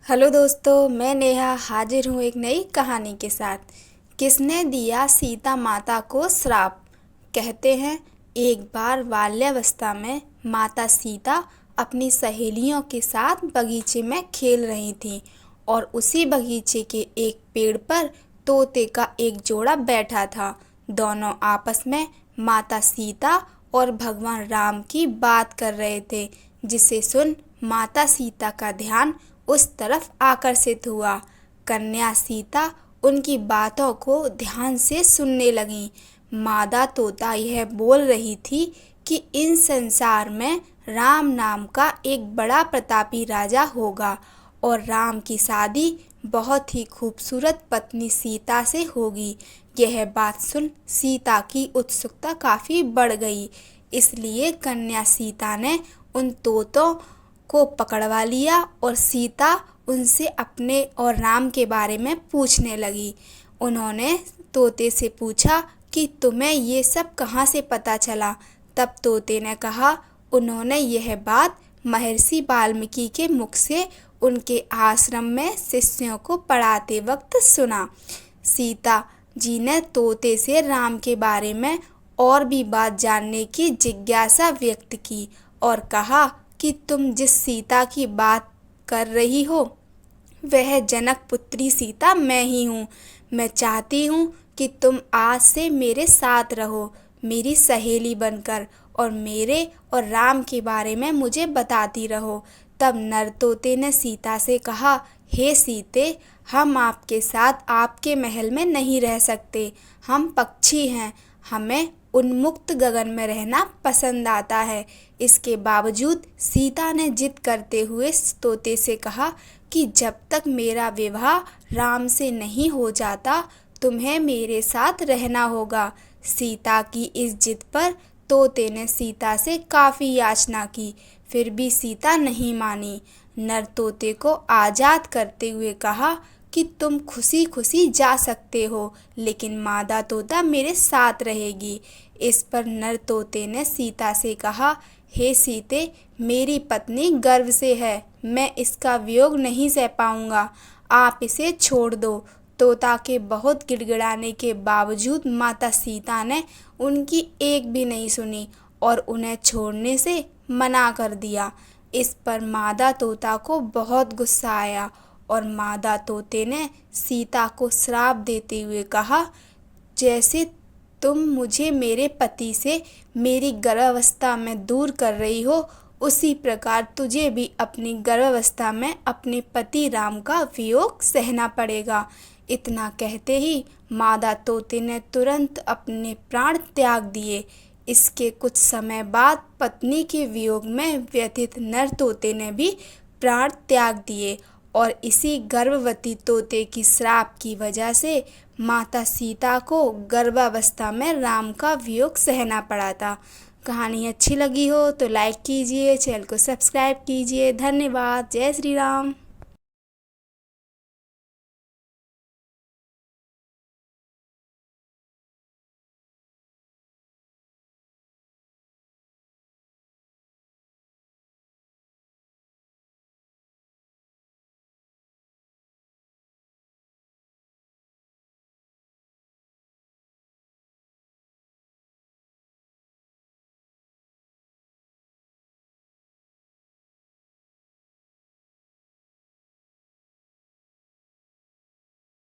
Hello दोस्तों, मैं नेहा हाजिर हूँ एक नई कहानी के साथ। किसने दिया सीता माता को श्राप। कहते हैं एक बार बाल्यावस्था में माता सीता अपनी सहेलियों के साथ बगीचे में खेल रही थीं और उसी बगीचे के एक पेड़ पर तोते का एक जोड़ा बैठा था। दोनों आपस में माता सीता और भगवान राम की बात कर रहे थे, जिसे सुन माता सीता का ध्यान उस तरफ आकर्षित हुआ। कन्या सीता उनकी बातों को ध्यान से सुनने लगी। मादा तोता यह बोल रही थी कि इन संसार में राम नाम का एक बड़ा प्रतापी राजा होगा और राम की शादी बहुत ही खूबसूरत पत्नी सीता से होगी। यह बात सुन सीता की उत्सुकता काफ़ी बढ़ गई, इसलिए कन्या सीता ने उन तोतों को पकड़वा लिया और सीता उनसे अपने और राम के बारे में पूछने लगी। उन्होंने तोते से पूछा कि तुम्हें ये सब कहाँ से पता चला। तब तोते ने कहा उन्होंने यह बात महर्षि वाल्मीकि के मुख से उनके आश्रम में शिष्यों को पढ़ाते वक्त सुना। सीता जी ने तोते से राम के बारे में और भी बात जानने की जिज्ञासा व्यक्त की और कहा कि तुम जिस सीता की बात कर रही हो वह जनक पुत्री सीता मैं ही हूँ। मैं चाहती हूँ कि तुम आज से मेरे साथ रहो, मेरी सहेली बनकर, और मेरे और राम के बारे में मुझे बताती रहो। तब नर तोते ने सीता से कहा, हे सीते, हम आपके साथ आपके महल में नहीं रह सकते। हम पक्षी हैं, हमें उन्मुक्त गगन में रहना पसंद आता है। इसके बावजूद सीता ने जिद करते हुए तोते से कहा कि जब तक मेरा विवाह राम से नहीं हो जाता तुम्हें मेरे साथ रहना होगा। सीता की इस जिद पर तोते ने सीता से काफ़ी याचना की, फिर भी सीता नहीं मानी। नर तोते को आज़ाद करते हुए कहा कि तुम खुशी खुशी जा सकते हो, लेकिन मादा तोता मेरे साथ रहेगी। इस पर नर तोते ने सीता से कहा, हे सीते, मेरी पत्नी गर्भ से है, मैं इसका वियोग नहीं सह पाऊंगा, आप इसे छोड़ दो। तोता के बहुत गिड़गिड़ाने के बावजूद माता सीता ने उनकी एक भी नहीं सुनी और उन्हें छोड़ने से मना कर दिया। इस पर मादा तोता को बहुत गुस्सा आया और मादा तोते ने सीता को श्राप देते हुए कहा, जैसे तुम मुझे मेरे पति से मेरी गर्भावस्था में दूर कर रही हो, उसी प्रकार तुझे भी अपनी गर्भावस्था में अपने पति राम का वियोग सहना पड़ेगा। इतना कहते ही मादा तोते ने तुरंत अपने प्राण त्याग दिए। इसके कुछ समय बाद पत्नी के वियोग में व्यथित नर तोते ने भी प्राण त्याग दिए और इसी गर्भवती तोते की श्राप की वजह से माता सीता को गर्भावस्था में राम का वियोग सहना पड़ा था। कहानी अच्छी लगी हो तो लाइक कीजिए, चैनल को सब्सक्राइब कीजिए। धन्यवाद। जय श्री राम।